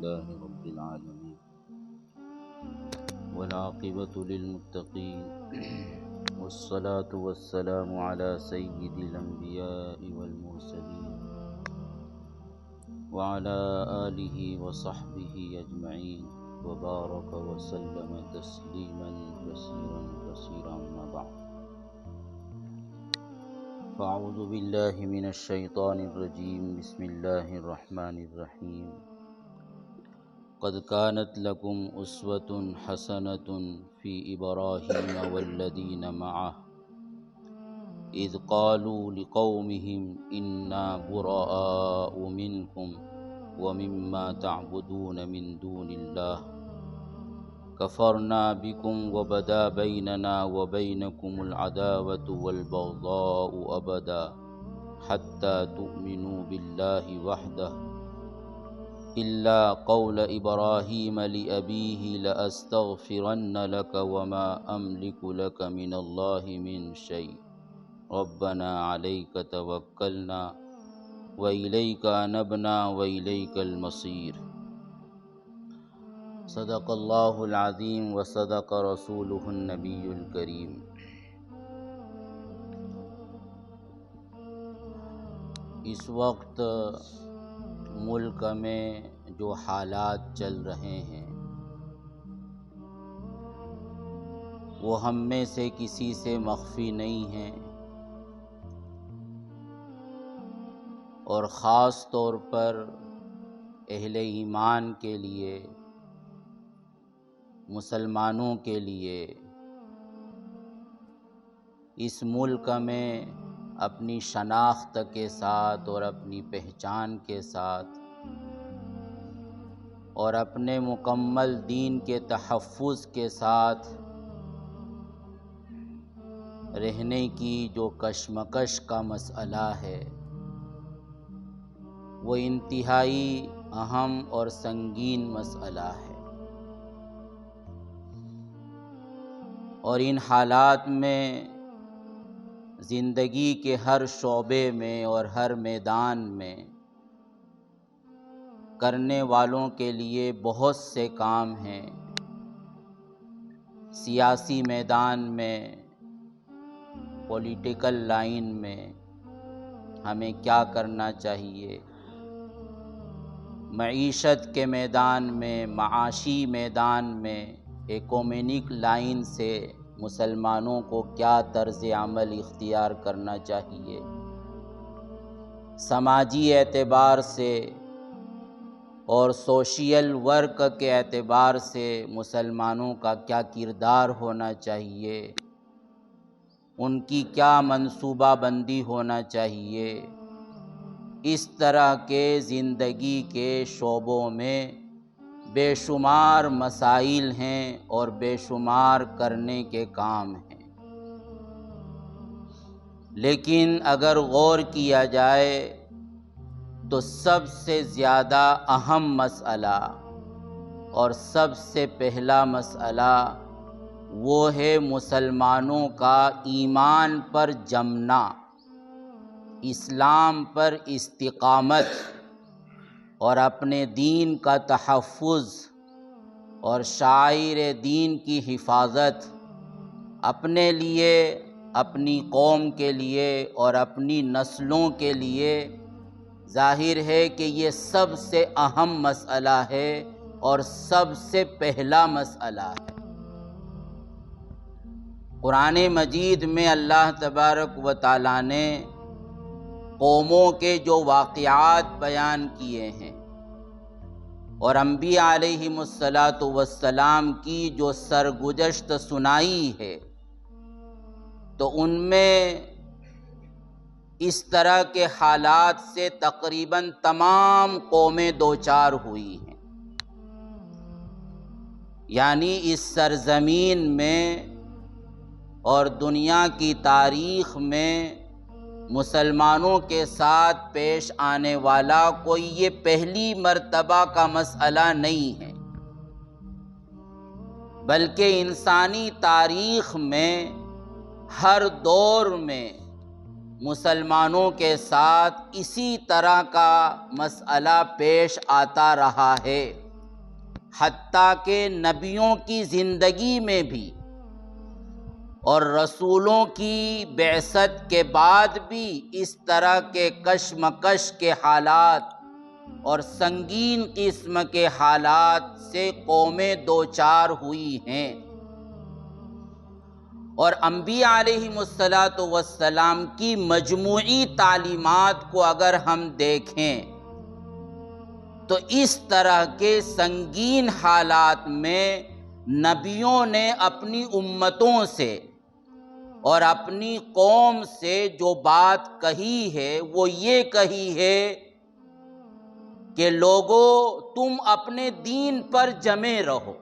لله رب العالمين والعاقبة للمتقين والصلاة والسلام على سيد الأنبياء والمرسلين وعلى آله وصحبه أجمعين وبارك وسلم تسليما كثيرا أما بعد فأعوذ بالله من الشيطان الرجيم بسم الله الرحمن الرحيم قد كانت لكم أسوة حسنة في إبراهيم والذين معه إذ قالوا لقومهم إنا براء منكم ومما تعبدون من دون الله كفرنا بكم وبدا بيننا وبينكم العداوة والبغضاء أبدا حتى تؤمنوا بالله وحده إلا قول إبراهيم لأبيه لأستغفرن لك وما أملك لك من الله من شيء ربنا عليك توكلنا وإليك أنبنا وإليك المصير صدق اللہ العظیم وصدق رسولہ النبی الکریم۔ اس وقت ملک میں جو حالات چل رہے ہیں وہ ہم میں سے کسی سے مخفی نہیں ہیں، اور خاص طور پر اہل ایمان کے لیے، مسلمانوں کے لیے اس ملک میں اپنی شناخت کے ساتھ اور اپنی پہچان کے ساتھ اور اپنے مکمل دین کے تحفظ کے ساتھ رہنے کی جو کشمکش کا مسئلہ ہے وہ انتہائی اہم اور سنگین مسئلہ ہے، اور ان حالات میں زندگی کے ہر شعبے میں اور ہر میدان میں کرنے والوں کے لیے بہت سے کام ہیں۔ سیاسی میدان میں، پولیٹیکل لائن میں ہمیں کیا کرنا چاہیے، معیشت کے میدان میں، معاشی میدان میں، ایکومینک لائن سے مسلمانوں کو کیا طرز عمل اختیار کرنا چاہیے، سماجی اعتبار سے اور سوشل ورک کے اعتبار سے مسلمانوں کا کیا کردار ہونا چاہیے، ان کی کیا منصوبہ بندی ہونا چاہیے، اس طرح کے زندگی کے شعبوں میں بے شمار مسائل ہیں اور بے شمار کرنے کے کام ہیں، لیکن اگر غور کیا جائے تو سب سے زیادہ اہم مسئلہ اور سب سے پہلا مسئلہ وہ ہے مسلمانوں کا ایمان پر جمنا، اسلام پر استقامت اور اپنے دین کا تحفظ اور شعائر دین کی حفاظت، اپنے لیے، اپنی قوم کے لیے اور اپنی نسلوں کے لیے۔ ظاہر ہے کہ یہ سب سے اہم مسئلہ ہے اور سب سے پہلا مسئلہ ہے۔ قرآن مجید میں اللہ تبارک و تعالیٰ نے قوموں کے جو واقعات بیان کیے ہیں اور انبیاء علیہم السلام کی جو سرگزشت سنائی ہے، تو ان میں اس طرح کے حالات سے تقریباً تمام قومیں دوچار ہوئی ہیں، یعنی اس سرزمین میں اور دنیا کی تاریخ میں مسلمانوں کے ساتھ پیش آنے والا کوئی یہ پہلی مرتبہ کا مسئلہ نہیں ہے، بلکہ انسانی تاریخ میں ہر دور میں مسلمانوں کے ساتھ اسی طرح کا مسئلہ پیش آتا رہا ہے، حتیٰ کہ نبیوں کی زندگی میں بھی اور رسولوں کی بعثت کے بعد بھی اس طرح کے کشمکش کے حالات اور سنگین قسم کے حالات سے قومیں دوچار ہوئی ہیں، اور انبیاء علیہم السلام کی مجموعی تعلیمات کو اگر ہم دیکھیں تو اس طرح کے سنگین حالات میں نبیوں نے اپنی امتوں سے اور اپنی قوم سے جو بات کہی ہے وہ یہ کہی ہے کہ لوگو تم اپنے دین پر جمے رہو،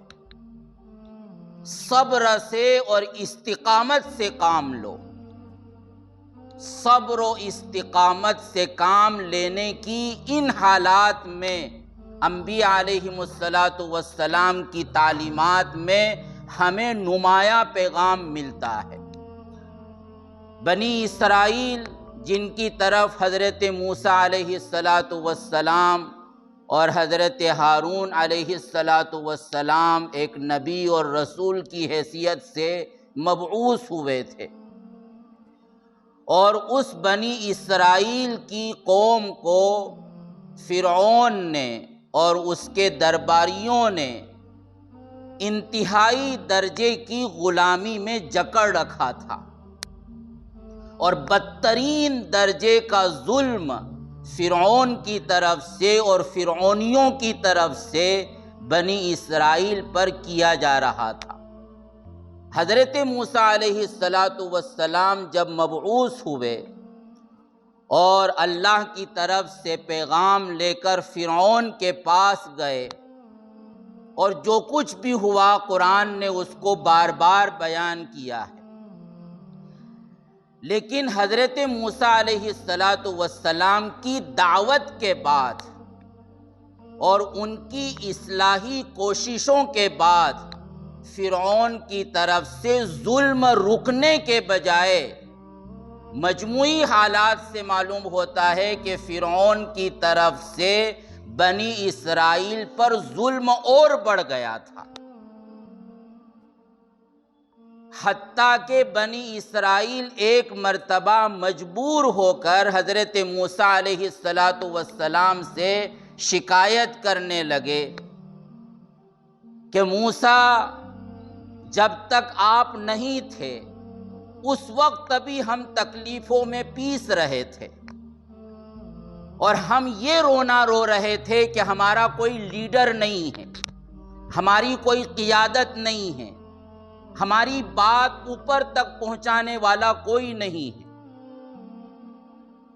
صبر سے اور استقامت سے کام لو۔ صبر و استقامت سے کام لینے کی ان حالات میں انبیاء علیہم السلام کی تعلیمات میں ہمیں نمایاں پیغام ملتا ہے۔ بنی اسرائیل جن کی طرف حضرت موسیٰ علیہ السلام اور حضرت ہارون علیہ السلام ایک نبی اور رسول کی حیثیت سے مبعوث ہوئے تھے، اور اس بنی اسرائیل کی قوم کو فرعون نے اور اس کے درباریوں نے انتہائی درجے کی غلامی میں جکڑ رکھا تھا، اور بدترین درجے کا ظلم فرعون کی طرف سے اور فرعونیوں کی طرف سے بنی اسرائیل پر کیا جا رہا تھا۔ حضرت موسیٰ علیہ السلام جب مبعوث ہوئے اور اللہ کی طرف سے پیغام لے کر فرعون کے پاس گئے، اور جو کچھ بھی ہوا قرآن نے اس کو بار بار بیان کیا ہے، لیکن حضرت موسیٰ علیہ السلام کی دعوت کے بعد اور ان کی اصلاحی کوششوں کے بعد فرعون کی طرف سے ظلم رکنے کے بجائے مجموعی حالات سے معلوم ہوتا ہے کہ فرعون کی طرف سے بنی اسرائیل پر ظلم اور بڑھ گیا تھا، حتیٰ کہ بنی اسرائیل ایک مرتبہ مجبور ہو کر حضرت موسیٰ علیہ السلام سے شکایت کرنے لگے کہ موسیٰ جب تک آپ نہیں تھے اس وقت ابھی ہم تکلیفوں میں پیس رہے تھے، اور ہم یہ رونا رو رہے تھے کہ ہمارا کوئی لیڈر نہیں ہے، ہماری کوئی قیادت نہیں ہے، ہماری بات اوپر تک پہنچانے والا کوئی نہیں ہے،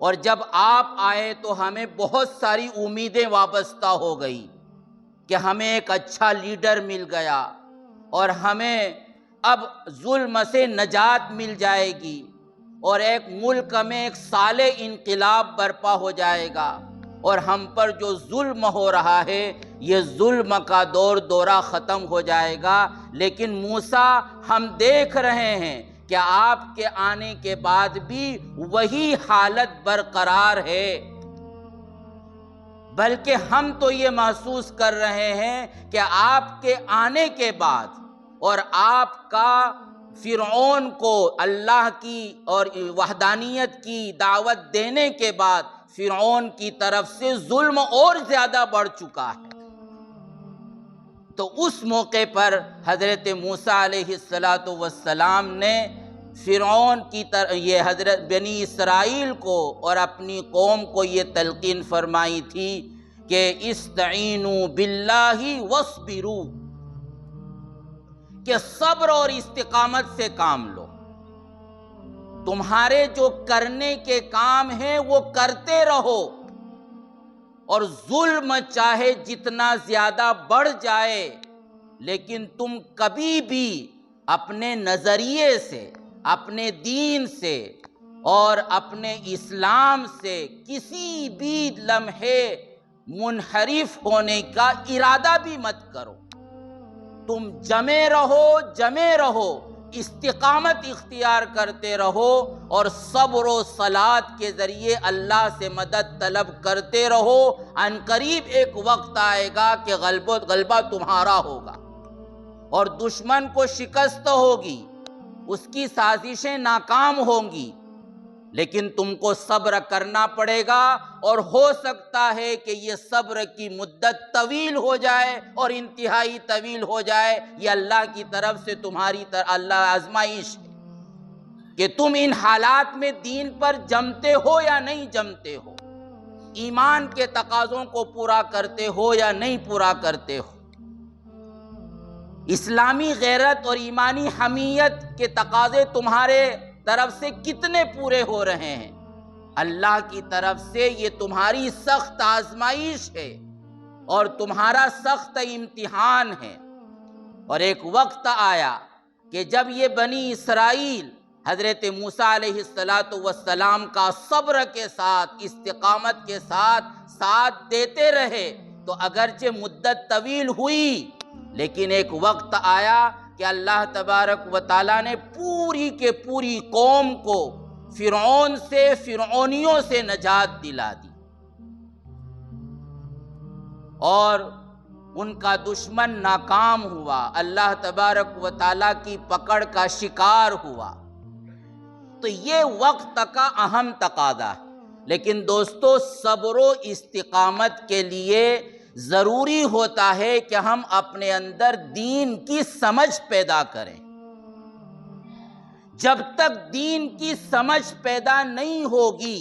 اور جب آپ آئے تو ہمیں بہت ساری امیدیں وابستہ ہو گئی کہ ہمیں ایک اچھا لیڈر مل گیا اور ہمیں اب ظلم سے نجات مل جائے گی، اور ایک ملک میں ایک صالح انقلاب برپا ہو جائے گا، اور ہم پر جو ظلم ہو رہا ہے یہ ظلم کا دورہ ختم ہو جائے گا۔ لیکن موسیٰ ہم دیکھ رہے ہیں کہ آپ کے آنے کے بعد بھی وہی حالت برقرار ہے، بلکہ ہم تو یہ محسوس کر رہے ہیں کہ آپ کے آنے کے بعد اور آپ کا فرعون کو اللہ کی اور وحدانیت کی دعوت دینے کے بعد فرعون کی طرف سے ظلم اور زیادہ بڑھ چکا ہے۔ تو اس موقع پر حضرت موسیٰ علیہ السلام نے فرعون کی یہ حضرت بنی اسرائیل کو اور اپنی قوم کو یہ تلقین فرمائی تھی کہ استعینوا باللہ واصبروا، کہ صبر اور استقامت سے کام لو، تمہارے جو کرنے کے کام ہیں وہ کرتے رہو، اور ظلم چاہے جتنا زیادہ بڑھ جائے لیکن تم کبھی بھی اپنے نظریے سے، اپنے دین سے اور اپنے اسلام سے کسی بھی لمحے منحرف ہونے کا ارادہ بھی مت کرو، تم جمے رہو استقامت اختیار کرتے رہو اور صبر و صلات کے ذریعے اللہ سے مدد طلب کرتے رہو۔ ان قریب ایک وقت آئے گا کہ غلبہ تمہارا ہوگا اور دشمن کو شکست ہوگی، اس کی سازشیں ناکام ہوں گی، لیکن تم کو صبر کرنا پڑے گا، اور ہو سکتا ہے کہ یہ صبر کی مدت طویل ہو جائے اور انتہائی طویل ہو جائے۔ یہ اللہ کی طرف سے تمہاری اللہ آزمائش ہے کہ تم ان حالات میں دین پر جمتے ہو یا نہیں جمتے ہو، ایمان کے تقاضوں کو پورا کرتے ہو یا نہیں پورا کرتے ہو، اسلامی غیرت اور ایمانی حمیت کے تقاضے تمہارے طرف سے کتنے پورے ہو رہے ہیں۔ اللہ کی طرف سے یہ تمہاری سخت آزمائش ہے اور تمہارا سخت امتحان ہے۔ اور ایک وقت آیا کہ جب یہ بنی اسرائیل حضرت موسیٰ علیہ السلام کا صبر کے ساتھ، استقامت کے ساتھ دیتے رہے، تو اگرچہ مدت طویل ہوئی، لیکن ایک وقت آیا کہ اللہ تبارک و تعالیٰ نے پوری کے پوری قوم کو فرعون سے، فرعونیوں سے نجات دلا دی اور ان کا دشمن ناکام ہوا، اللہ تبارک و تعالیٰ کی پکڑ کا شکار ہوا۔ تو یہ وقت کا اہم تقاضا ہے۔ لیکن دوستو، صبر و استقامت کے لیے ضروری ہوتا ہے کہ ہم اپنے اندر دین کی سمجھ پیدا کریں۔ جب تک دین کی سمجھ پیدا نہیں ہوگی،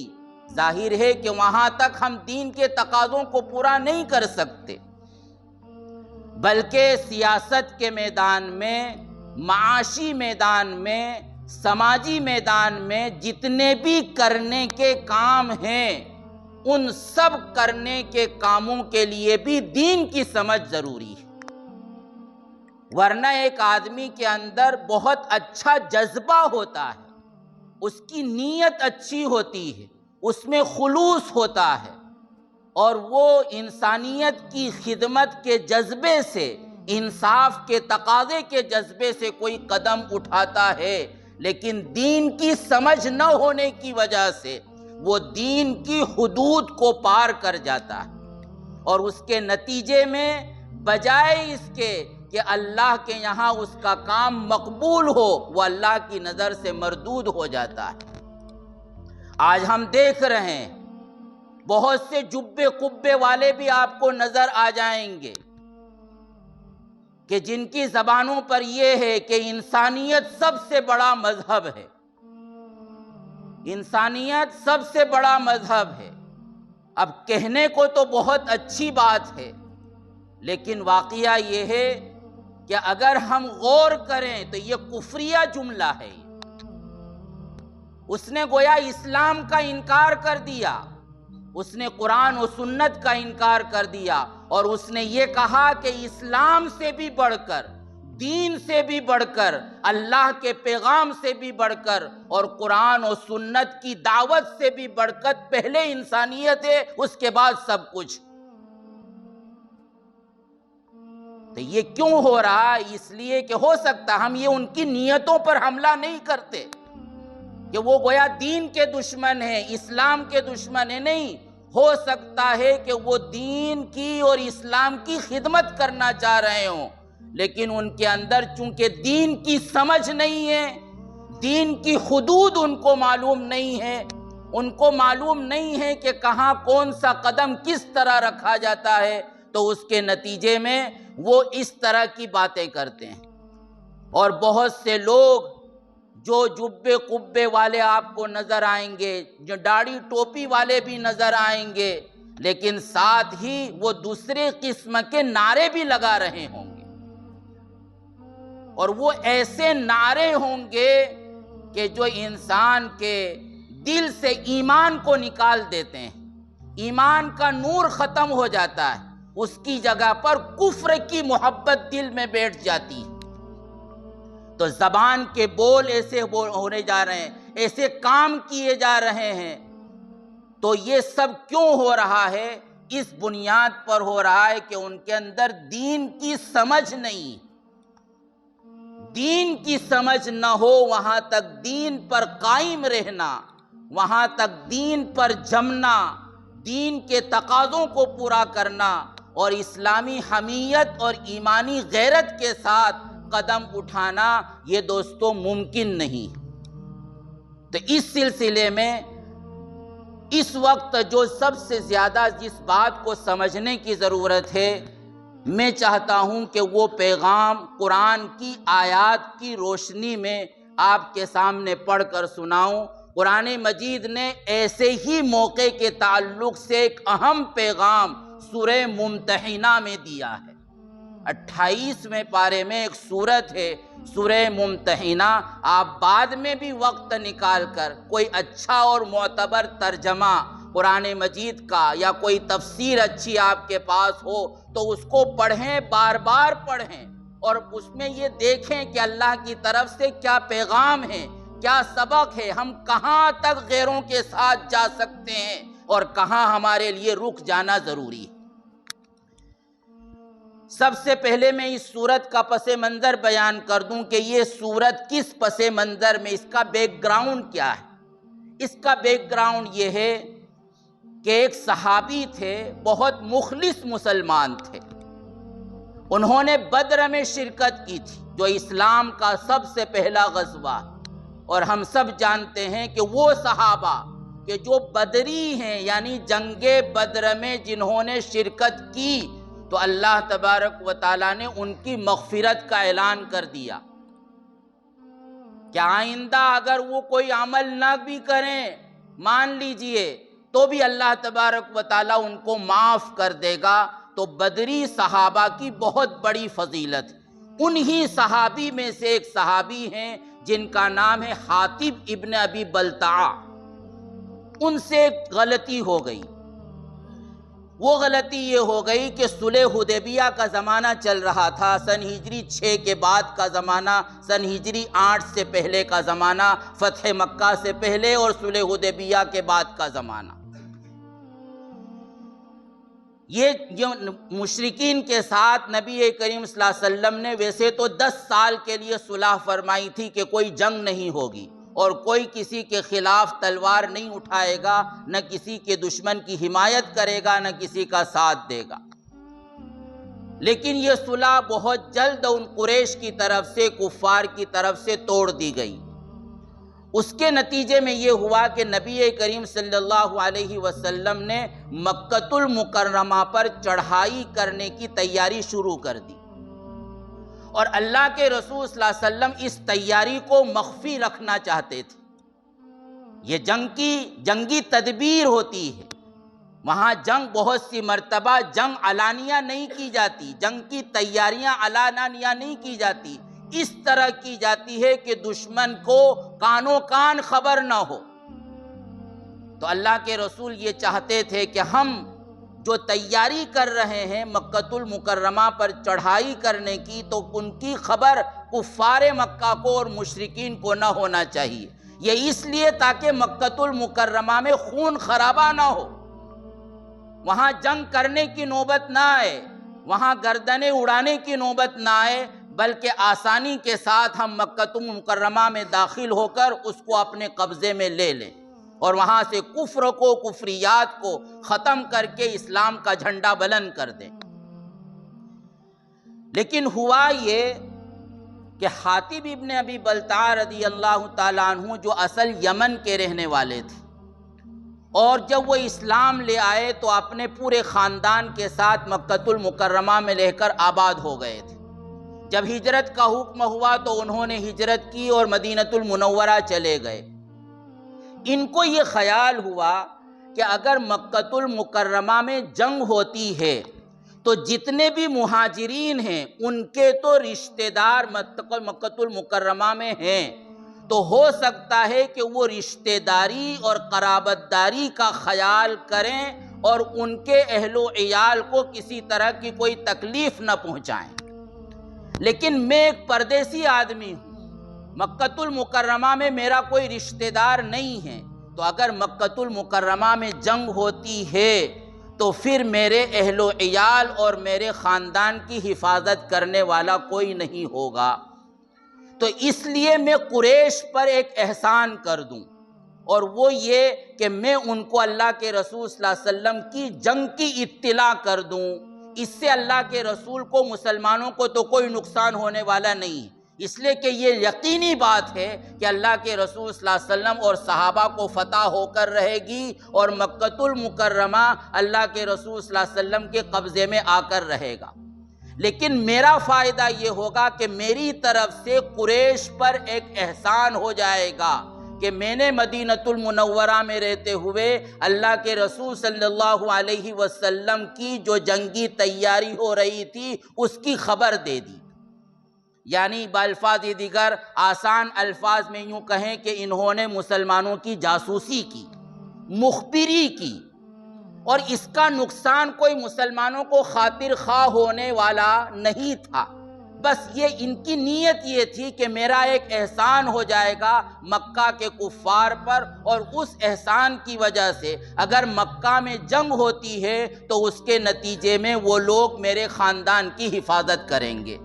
ظاہر ہے کہ وہاں تک ہم دین کے تقاضوں کو پورا نہیں کر سکتے، بلکہ سیاست کے میدان میں، معاشی میدان میں، سماجی میدان میں جتنے بھی کرنے کے کام ہیں، ان سب کرنے کے کاموں کے لیے بھی دین کی سمجھ ضروری ہے۔ ورنہ ایک آدمی کے اندر بہت اچھا جذبہ ہوتا ہے، اس کی نیت اچھی ہوتی ہے، اس میں خلوص ہوتا ہے، اور وہ انسانیت کی خدمت کے جذبے سے، انصاف کے تقاضے کے جذبے سے کوئی قدم اٹھاتا ہے، لیکن دین کی سمجھ نہ ہونے کی وجہ سے وہ دین کی حدود کو پار کر جاتا ہے، اور اس کے نتیجے میں بجائے اس کے کہ اللہ کے یہاں اس کا کام مقبول ہو، وہ اللہ کی نظر سے مردود ہو جاتا ہے۔ آج ہم دیکھ رہے ہیں بہت سے جبے قبے والے بھی آپ کو نظر آ جائیں گے کہ جن کی زبانوں پر یہ ہے کہ انسانیت سب سے بڑا مذہب ہے، انسانیت سب سے بڑا مذہب ہے۔ اب کہنے کو تو بہت اچھی بات ہے، لیکن واقعہ یہ ہے کہ اگر ہم غور کریں تو یہ کفریہ جملہ ہے۔ اس نے گویا اسلام کا انکار کر دیا، اس نے قرآن و سنت کا انکار کر دیا، اور اس نے یہ کہا کہ اسلام سے بھی بڑھ کر، دین سے بھی بڑھ کر، اللہ کے پیغام سے بھی بڑھ کر، اور قرآن و سنت کی دعوت سے بھی بڑھ کر پہلے انسانیت ہے، اس کے بعد سب کچھ۔ تو یہ کیوں ہو رہا؟ اس لیے کہ ہو سکتا ہم یہ ان کی نیتوں پر حملہ نہیں کرتے کہ وہ گویا دین کے دشمن ہیں، اسلام کے دشمن ہیں، نہیں، ہو سکتا ہے کہ وہ دین کی اور اسلام کی خدمت کرنا چاہ رہے ہوں، لیکن ان کے اندر چونکہ دین کی سمجھ نہیں ہے، دین کی حدود ان کو معلوم نہیں ہے، ان کو معلوم نہیں ہے کہ کہاں کون سا قدم کس طرح رکھا جاتا ہے، تو اس کے نتیجے میں وہ اس طرح کی باتیں کرتے ہیں۔ اور بہت سے لوگ جو جبے قبے والے آپ کو نظر آئیں گے، جو داڑھی ٹوپی والے بھی نظر آئیں گے، لیکن ساتھ ہی وہ دوسرے قسم کے نعرے بھی لگا رہے ہوں گے، اور وہ ایسے نعرے ہوں گے کہ جو انسان کے دل سے ایمان کو نکال دیتے ہیں، ایمان کا نور ختم ہو جاتا ہے، اس کی جگہ پر کفر کی محبت دل میں بیٹھ جاتی ہے۔ تو زبان کے بول ایسے ہونے جا رہے ہیں، ایسے کام کیے جا رہے ہیں، تو یہ سب کیوں ہو رہا ہے؟ اس بنیاد پر ہو رہا ہے کہ ان کے اندر دین کی سمجھ نہیں، دین کی سمجھ نہ ہو وہاں تک دین پر قائم رہنا، وہاں تک دین پر جمنا، دین کے تقاضوں کو پورا کرنا اور اسلامی حمیت اور ایمانی غیرت کے ساتھ قدم اٹھانا یہ دوستو ممکن نہیں۔ تو اس سلسلے میں اس وقت جو سب سے زیادہ جس بات کو سمجھنے کی ضرورت ہے، میں چاہتا ہوں کہ وہ پیغام قرآن کی آیات کی روشنی میں آپ کے سامنے پڑھ کر سناؤں۔ قرآن مجید نے ایسے ہی موقع کے تعلق سے ایک اہم پیغام سورہ ممتحنہ میں دیا ہے۔ 28ویں پارے میں ایک سورت ہے سورہ ممتحنہ، آپ بعد میں بھی وقت نکال کر کوئی اچھا اور معتبر ترجمہ قرآن مجید کا یا کوئی تفسیر اچھی آپ کے پاس ہو تو اس کو پڑھیں، بار بار پڑھیں اور اس میں یہ دیکھیں کہ اللہ کی طرف سے کیا پیغام ہے، کیا سبق ہے، ہم کہاں تک غیروں کے ساتھ جا سکتے ہیں اور کہاں ہمارے لیے رک جانا ضروری ہے۔ سب سے پہلے میں اس سورت کا پس منظر بیان کر دوں کہ یہ سورت کس پس منظر میں، اس کا بیک گراؤنڈ کیا ہے۔ اس کا بیک گراؤنڈ یہ ہے کہ ایک صحابی تھے، بہت مخلص مسلمان تھے، انہوں نے بدر میں شرکت کی تھی جو اسلام کا سب سے پہلا غزوہ، اور ہم سب جانتے ہیں کہ وہ صحابہ کہ جو بدری ہیں یعنی جنگ بدر میں جنہوں نے شرکت کی تو اللہ تبارک و تعالیٰ نے ان کی مغفرت کا اعلان کر دیا کہ آئندہ اگر وہ کوئی عمل نہ بھی کریں مان لیجئے تو بھی اللہ تبارک و تعالیٰ ان کو معاف کر دے گا۔ تو بدری صحابہ کی بہت بڑی فضیلت، انہی صحابی میں سے ایک صحابی ہیں جن کا نام ہے حاطب ابن ابی بلتعہ۔ ان سے ایک غلطی ہو گئی، وہ غلطی یہ ہو گئی کہ صلح حدیبیہ کا زمانہ چل رہا تھا، سن ہجری 6 کے بعد کا زمانہ، سن ہجری 8 سے پہلے کا زمانہ، فتح مکہ سے پہلے اور صلح حدیبیہ کے بعد کا زمانہ۔ یہ جو مشرکین کے ساتھ نبی کریم صلی اللہ علیہ وسلم نے ویسے تو 10 سال کے لیے صلح فرمائی تھی کہ کوئی جنگ نہیں ہوگی اور کوئی کسی کے خلاف تلوار نہیں اٹھائے گا، نہ کسی کے دشمن کی حمایت کرے گا، نہ کسی کا ساتھ دے گا۔ لیکن یہ صلح بہت جلد ان قریش کی طرف سے، کفار کی طرف سے توڑ دی گئی۔ اس کے نتیجے میں یہ ہوا کہ نبی کریم صلی اللہ علیہ وسلم نے مکۃ المکرمہ پر چڑھائی کرنے کی تیاری شروع کر دی، اور اللہ کے رسول صلی اللہ علیہ وسلم اس تیاری کو مخفی رکھنا چاہتے تھے۔ یہ جنگی تدبیر ہوتی ہے، وہاں جنگ بہت سی مرتبہ جنگ علانیہ نہیں کی جاتی، جنگ کی تیاریاں علانیہ نہیں کی جاتی، اس طرح کی جاتی ہے کہ دشمن کو کانوں کان خبر نہ ہو۔ تو اللہ کے رسول یہ چاہتے تھے کہ ہم جو تیاری کر رہے ہیں مکۃ المکرمہ پر چڑھائی کرنے کی، تو ان کی خبر کفار مکہ کو اور مشرکین کو نہ ہونا چاہیے۔ یہ اس لیے تاکہ مکۃ المکرمہ میں خون خرابہ نہ ہو، وہاں جنگ کرنے کی نوبت نہ آئے، وہاں گردنیں اڑانے کی نوبت نہ آئے، بلکہ آسانی کے ساتھ ہم مکۃ المکرمہ میں داخل ہو کر اس کو اپنے قبضے میں لے لیں اور وہاں سے کفر کو، کفریات کو ختم کر کے اسلام کا جھنڈا بلند کر دیں۔ لیکن ہوا یہ کہ حاطب ابن ابی بلتعہ رضی اللہ تعالیٰ عنہ جو اصل یمن کے رہنے والے تھے، اور جب وہ اسلام لے آئے تو اپنے پورے خاندان کے ساتھ مکۃ المکرمہ میں رہ کر آباد ہو گئے تھے۔ جب ہجرت کا حکم ہوا تو انہوں نے ہجرت کی اور مدینۃ المنورہ چلے گئے۔ ان کو یہ خیال ہوا کہ اگر مکۃ المکرمہ میں جنگ ہوتی ہے تو جتنے بھی مہاجرین ہیں ان کے تو رشتہ دار مکۃ المکرمہ میں ہیں، تو ہو سکتا ہے کہ وہ رشتہ داری اور قرابت داری کا خیال کریں اور ان کے اہل و عیال کو کسی طرح کی کوئی تکلیف نہ پہنچائیں۔ لیکن میں ایک پردیسی آدمی ہوں، مکۃ المکرمہ میں میرا کوئی رشتہ دار نہیں ہے، تو اگر مکۃ المکرمہ میں جنگ ہوتی ہے تو پھر میرے اہل و عیال اور میرے خاندان کی حفاظت کرنے والا کوئی نہیں ہوگا۔ تو اس لیے میں قریش پر ایک احسان کر دوں، اور وہ یہ کہ میں ان کو اللہ کے رسول صلی اللہ علیہ وسلم کی جنگ کی اطلاع کر دوں۔ اس سے اللہ کے رسول کو، مسلمانوں کو تو کوئی نقصان ہونے والا نہیں، اس لیے کہ یہ یقینی بات ہے کہ اللہ کے رسول صلی اللہ علیہ وسلم اور صحابہ کو فتح ہو کر رہے گی، اور مکۃ المکرمہ اللہ کے رسول صلی اللہ علیہ وسلم کے قبضے میں آ کر رہے گا۔ لیکن میرا فائدہ یہ ہوگا کہ میری طرف سے قریش پر ایک احسان ہو جائے گا کہ میں نے مدینۃ المنورہ میں رہتے ہوئے اللہ کے رسول صلی اللہ علیہ وسلم کی جو جنگی تیاری ہو رہی تھی اس کی خبر دے دی۔ یعنی بالفاظ دیگر، آسان الفاظ میں یوں کہیں کہ انہوں نے مسلمانوں کی جاسوسی کی، مخبری کی، اور اس کا نقصان کوئی مسلمانوں کو خاطر خواہ ہونے والا نہیں تھا۔ بس یہ ان کی نیت یہ تھی کہ میرا ایک احسان ہو جائے گا مکہ کے کفار پر، اور اس احسان کی وجہ سے اگر مکہ میں جنگ ہوتی ہے تو اس کے نتیجے میں وہ لوگ میرے خاندان کی حفاظت کریں گے،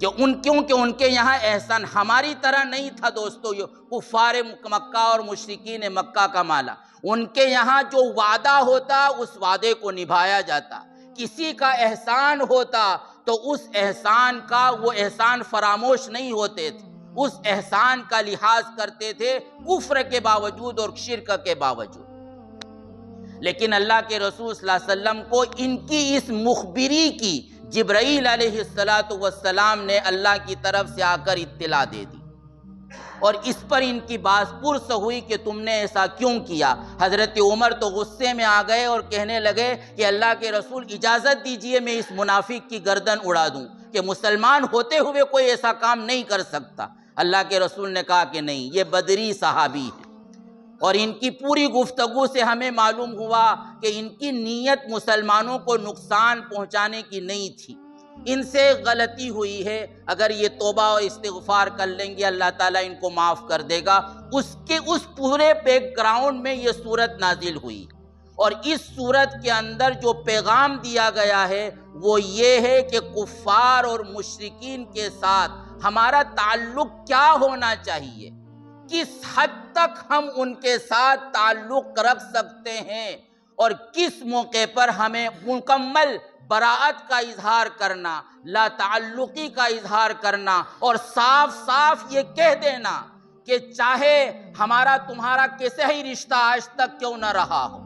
کیونکہ ان کے یہاں احسان ہماری طرح نہیں تھا دوستو۔ یہ کفار مکہ اور مشرکین مکہ کا مالا، ان کے یہاں جو وعدہ ہوتا اس وعدے کو نبھایا جاتا، کسی کا احسان ہوتا تو اس احسان کا وہ احسان فراموش نہیں ہوتے تھے، اس احسان کا لحاظ کرتے تھے کفر کے باوجود اور شرک کے باوجود۔ لیکن اللہ کے رسول صلی اللہ علیہ وسلم کو ان کی اس مخبری کی جبرائیل علیہ السلام نے اللہ کی طرف سے آ کر اطلاع دے دی، اور اس پر ان کی باز پرس ہوئی کہ تم نے ایسا کیوں کیا۔ حضرت عمر تو غصے میں آ گئے اور کہنے لگے کہ اللہ کے رسول اجازت دیجئے میں اس منافق کی گردن اڑا دوں، کہ مسلمان ہوتے ہوئے کوئی ایسا کام نہیں کر سکتا۔ اللہ کے رسول نے کہا کہ نہیں، یہ بدری صحابی ہے، اور ان کی پوری گفتگو سے ہمیں معلوم ہوا کہ ان کی نیت مسلمانوں کو نقصان پہنچانے کی نہیں تھی۔ ان سے غلطی ہوئی ہے، اگر یہ توبہ اور استغفار کر لیں گے اللہ تعالیٰ ان کو معاف کر دے گا۔ اس پورے بیک گراؤنڈ میں یہ صورت نازل ہوئی، اور اس صورت کے اندر جو پیغام دیا گیا ہے وہ یہ ہے کہ کفار اور مشرکین کے ساتھ ہمارا تعلق کیا ہونا چاہیے، کس حد تک ہم ان کے ساتھ تعلق رکھ سکتے ہیں، اور کس موقع پر ہمیں مکمل براءت کا اظہار کرنا، لا تعلقی کا اظہار کرنا، اور صاف صاف یہ کہہ دینا کہ چاہے ہمارا تمہارا کیسے ہی رشتہ آج تک کیوں نہ رہا ہو،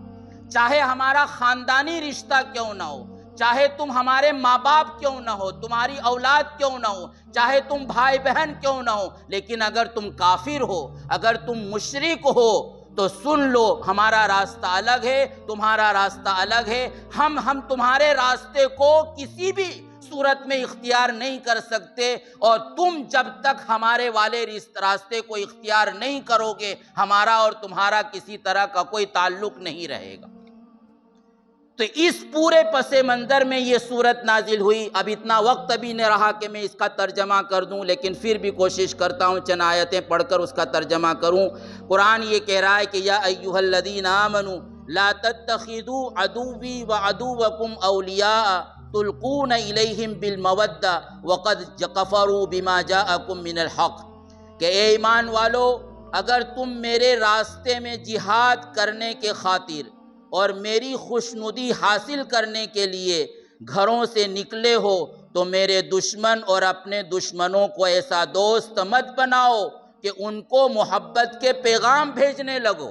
چاہے ہمارا خاندانی رشتہ کیوں نہ ہو، چاہے تم ہمارے ماں باپ کیوں نہ ہو، تمہاری اولاد کیوں نہ ہو، چاہے تم بھائی بہن کیوں نہ ہو، لیکن اگر تم کافر ہو، اگر تم مشرک ہو تو سن لو، ہمارا راستہ الگ ہے، تمہارا راستہ الگ ہے۔ ہم تمہارے راستے کو کسی بھی صورت میں اختیار نہیں کر سکتے، اور تم جب تک ہمارے والے راستے کو اختیار نہیں کرو گے ہمارا اور تمہارا کسی طرح کا کوئی تعلق نہیں رہے گا۔ تو اس پورے پس منظر میں یہ صورت نازل ہوئی۔ اب اتنا وقت ابھی نہیں رہا کہ میں اس کا ترجمہ کر دوں، لیکن پھر بھی کوشش کرتا ہوں چند آیتیں پڑھ کر اس کا ترجمہ کروں۔ قرآن یہ کہہ رہا ہے کہ یا ایھا الذین آمنوا لا تتخذوا عدوی وعدوکم اولیاء تلقون الیہم بالمودۃ وقد کفروا بما جاءکم من الحق، کہ اے ایمان والو، اگر تم میرے راستے میں جہاد کرنے کے خاطر اور میری خوشنودی حاصل کرنے کے لیے گھروں سے نکلے ہو تو میرے دشمن اور اپنے دشمنوں کو ایسا دوست مت بناؤ کہ ان کو محبت کے پیغام بھیجنے لگو۔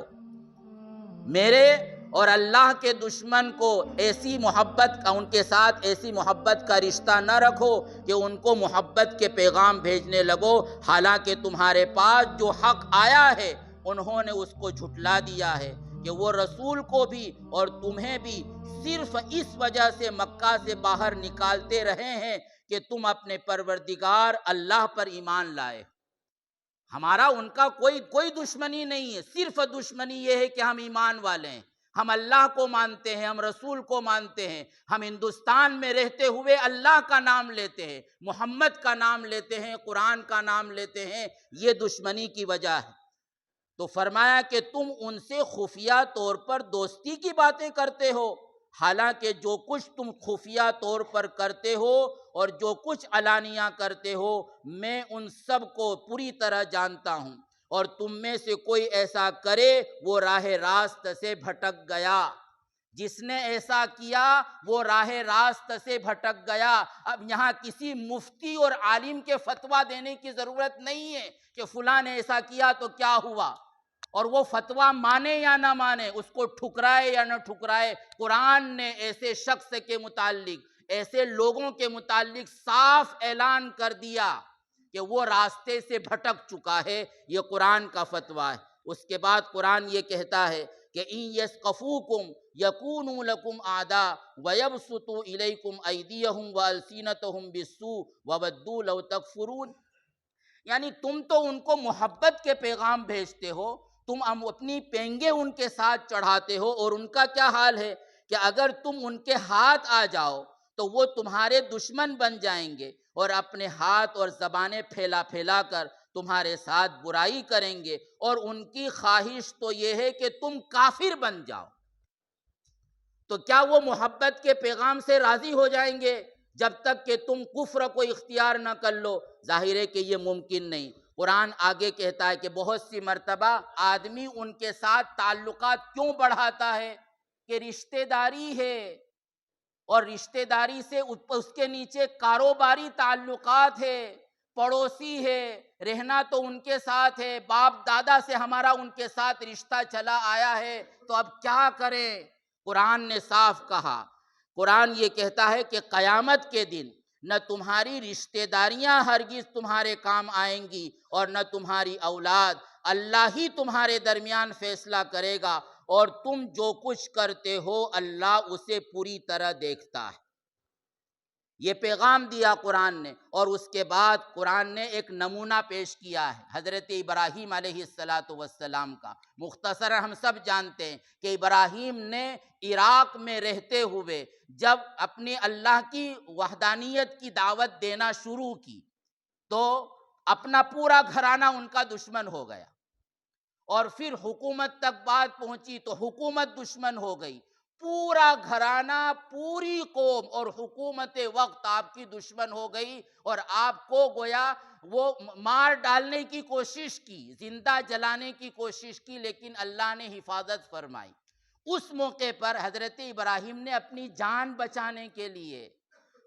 میرے اور اللہ کے دشمن کو ایسی محبت کا، ان کے ساتھ ایسی محبت کا رشتہ نہ رکھو کہ ان کو محبت کے پیغام بھیجنے لگو، حالانکہ تمہارے پاس جو حق آیا ہے انہوں نے اس کو جھٹلا دیا ہے، کہ وہ رسول کو بھی اور تمہیں بھی صرف اس وجہ سے مکہ سے باہر نکالتے رہے ہیں کہ تم اپنے پروردگار اللہ پر ایمان لائے۔ ہمارا ان کا کوئی دشمنی نہیں ہے، صرف دشمنی یہ ہے کہ ہم ایمان والے ہیں، ہم اللہ کو مانتے ہیں، ہم رسول کو مانتے ہیں، ہم ہندوستان میں رہتے ہوئے اللہ کا نام لیتے ہیں، محمد کا نام لیتے ہیں، قرآن کا نام لیتے ہیں، یہ دشمنی کی وجہ ہے۔ تو فرمایا کہ تم ان سے خفیہ طور پر دوستی کی باتیں کرتے ہو، حالانکہ جو کچھ تم خفیہ طور پر کرتے ہو اور جو کچھ علانیہ کرتے ہو میں ان سب کو پوری طرح جانتا ہوں، اور تم میں سے کوئی ایسا کرے وہ راہ راست سے بھٹک گیا۔ جس نے ایسا کیا وہ راہ راست سے بھٹک گیا۔ اب یہاں کسی مفتی اور عالم کے فتویٰ دینے کی ضرورت نہیں ہے کہ فلاں نے ایسا کیا تو کیا ہوا، اور وہ فتویٰ مانے یا نہ مانے، اس کو ٹھکرائے یا نہ ٹھکرائے۔ قرآن نے ایسے شخص کے متعلق، ایسے لوگوں کے متعلق صاف اعلان کر دیا کہ وہ راستے سے بھٹک چکا ہے۔ یہ قرآن کا فتویٰ ہے۔ اس کے بعد قرآن یہ کہتا ہے کہ اِن یثقفوکم یکونوا لکم اعداء ویبسطوا الیکم ایدیہم والسنتہم بالسوء وودوا لو تکفرون۔ یعنی تم تو ان کو محبت کے پیغام بھیجتے ہو، تم اپنی پینگیں ان کے ساتھ چڑھاتے ہو، اور ان کا کیا حال ہے کہ اگر تم ان کے ہاتھ آ جاؤ تو وہ تمہارے دشمن بن جائیں گے، اور اپنے ہاتھ اور زبانیں پھیلا پھیلا کر تمہارے ساتھ برائی کریں گے، اور ان کی خواہش تو یہ ہے کہ تم کافر بن جاؤ۔ تو کیا وہ محبت کے پیغام سے راضی ہو جائیں گے جب تک کہ تم کفر کو اختیار نہ کر لو؟ ظاہر ہے کہ یہ ممکن نہیں۔ قرآن آگے کہتا ہے کہ بہت سی مرتبہ آدمی ان کے ساتھ تعلقات کیوں بڑھاتا ہے کہ رشتہ داری ہے، اور رشتہ داری سے اس کے نیچے کاروباری تعلقات ہے، پڑوسی ہے، رہنا تو ان کے ساتھ ہے، باپ دادا سے ہمارا ان کے ساتھ رشتہ چلا آیا ہے، تو اب کیا کریں؟ قرآن نے صاف کہا، قرآن یہ کہتا ہے کہ قیامت کے دن نہ تمہاری رشتہ داریاں ہرگز تمہارے کام آئیں گی اور نہ تمہاری اولاد، اللہ ہی تمہارے درمیان فیصلہ کرے گا، اور تم جو کچھ کرتے ہو اللہ اسے پوری طرح دیکھتا ہے۔ یہ پیغام دیا قرآن نے، اور اس کے بعد قرآن نے ایک نمونہ پیش کیا ہے حضرت ابراہیم علیہ السلام کا۔ مختصر ہم سب جانتے ہیں کہ ابراہیم نے عراق میں رہتے ہوئے جب اپنی اللہ کی وحدانیت کی دعوت دینا شروع کی تو اپنا پورا گھرانہ ان کا دشمن ہو گیا، اور پھر حکومت تک بات پہنچی تو حکومت دشمن ہو گئی۔ پورا گھرانہ، پوری قوم اور حکومت وقت آپ کی دشمن ہو گئی، اور آپ کو گویا وہ مار ڈالنے کی کوشش کی، زندہ جلانے کی کوشش کی، لیکن اللہ نے حفاظت فرمائی۔ اس موقع پر حضرت ابراہیم نے اپنی جان بچانے کے لیے،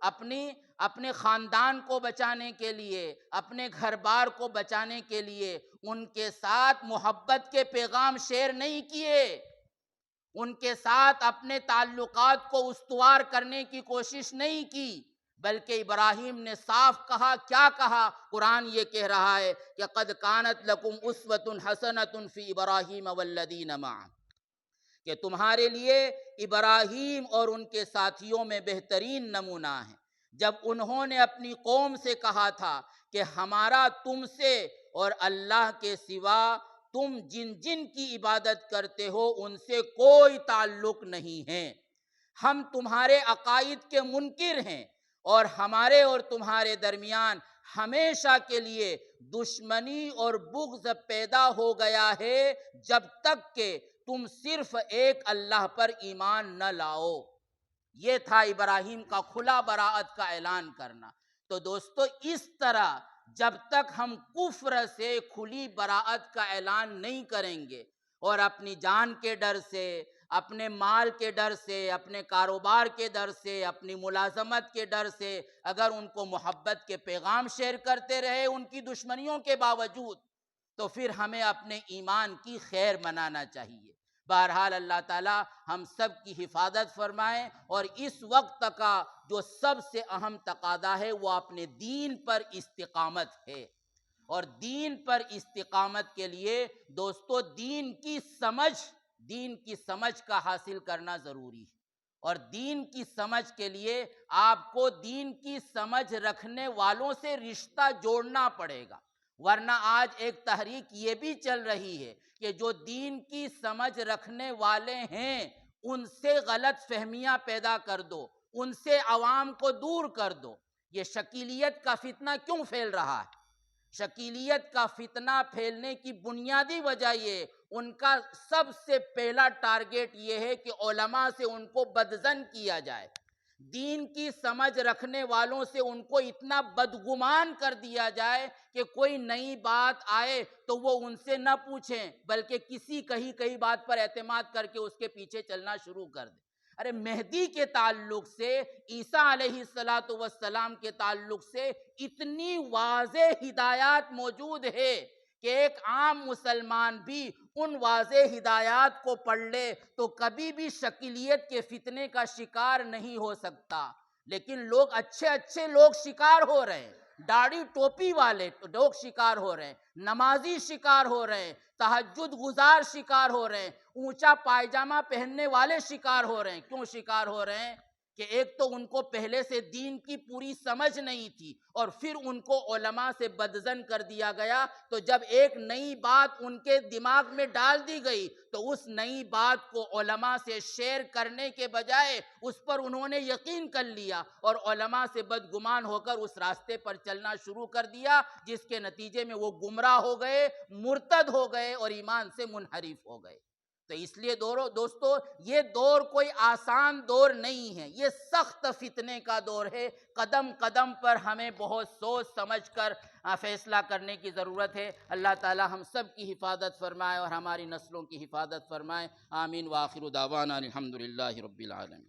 اپنے خاندان کو بچانے کے لیے، اپنے گھر بار کو بچانے کے لیے ان کے ساتھ محبت کے پیغام شیئر نہیں کیے، ان کے ساتھ اپنے تعلقات کو استوار کرنے کی کوشش نہیں کی، بلکہ ابراہیم نے صاف کہا، کیا کہا؟ قرآن یہ کہہ رہا ہے کہ قد کانت لکم اسوۃ حسنۃ فی ابراہیم والذین معہ، کہ تمہارے لیے ابراہیم اور ان کے ساتھیوں میں بہترین نمونہ ہے۔ جب انہوں نے اپنی قوم سے کہا تھا کہ ہمارا تم سے اور اللہ کے سوا تم جن جن کی عبادت کرتے ہو ان سے کوئی تعلق نہیں ہے، ہم تمہارے عقائد کے منکر ہیں، اور ہمارے اور تمہارے درمیان ہمیشہ کے لیے دشمنی اور بغض پیدا ہو گیا ہے جب تک کہ تم صرف ایک اللہ پر ایمان نہ لاؤ۔ یہ تھا ابراہیم کا کھلا براءت کا اعلان کرنا۔ تو دوستو اس طرح جب تک ہم کفر سے کھلی براءت کا اعلان نہیں کریں گے، اور اپنی جان کے ڈر سے، اپنے مال کے ڈر سے، اپنے کاروبار کے ڈر سے، اپنی ملازمت کے ڈر سے اگر ان کو محبت کے پیغام شیئر کرتے رہے ان کی دشمنیوں کے باوجود، تو پھر ہمیں اپنے ایمان کی خیر منانا چاہیے۔ بہرحال اللہ تعالی ہم سب کی حفاظت فرمائے، اور اس وقت کا جو سب سے اہم تقاضا ہے وہ اپنے دین پر استقامت ہے، اور دین پر استقامت کے لیے دوستو دین کی سمجھ کا حاصل کرنا ضروری ہے، اور دین کی سمجھ کے لیے آپ کو دین کی سمجھ رکھنے والوں سے رشتہ جوڑنا پڑے گا، ورنہ آج ایک تحریک یہ بھی چل رہی ہے کہ جو دین کی سمجھ رکھنے والے ہیں ان سے غلط فہمیاں پیدا کر دو، ان سے عوام کو دور کر دو۔ یہ شکیلیت کا فتنہ کیوں پھیل رہا ہے؟ شکیلیت کا فتنہ پھیلنے کی بنیادی وجہ یہ ان کا سب سے پہلا ٹارگیٹ یہ ہے کہ علماء سے ان کو بدظن کیا جائے، دین کی سمجھ رکھنے والوں سے ان کو اتنا بدگمان کر دیا جائے کہ کوئی نئی بات آئے تو وہ ان سے نہ پوچھیں بلکہ کسی کہیں بات پر اعتماد کر کے اس کے پیچھے چلنا شروع کر دیں۔ ارے مہدی کے تعلق سے، عیسیٰ علیہ السلام کے تعلق سے اتنی واضح ہدایات موجود ہے کہ ایک عام مسلمان بھی ان واضح ہدایات کو پڑھ لے تو کبھی بھی شکلیت کے فتنے کا شکار نہیں ہو سکتا۔ لیکن لوگ اچھے لوگ شکار ہو رہے ہیں، داڑھی ٹوپی والے لوگ شکار ہو رہے ہیں، نمازی شکار ہو رہے ہیں، تہجد گزار شکار ہو رہے ہیں، اونچا پائجامہ پہننے والے شکار ہو رہے ہیں۔ کیوں شکار ہو رہے ہیں؟ کہ ایک تو ان کو پہلے سے دین کی پوری سمجھ نہیں تھی، اور پھر ان کو علماء سے بدظن کر دیا گیا، تو جب ایک نئی بات ان کے دماغ میں ڈال دی گئی تو اس نئی بات کو علماء سے شیئر کرنے کے بجائے اس پر انہوں نے یقین کر لیا اور علماء سے بدگمان ہو کر اس راستے پر چلنا شروع کر دیا، جس کے نتیجے میں وہ گمراہ ہو گئے، مرتد ہو گئے اور ایمان سے منحرف ہو گئے۔ تو اس لیے دوستو، یہ دور کوئی آسان دور نہیں ہے، یہ سخت فتنے کا دور ہے۔ قدم قدم پر ہمیں بہت سوچ سمجھ کر فیصلہ کرنے کی ضرورت ہے۔ اللہ تعالی ہم سب کی حفاظت فرمائے اور ہماری نسلوں کی حفاظت فرمائے۔ آمین وآخر دعوانا الحمدللہ رب العالمین۔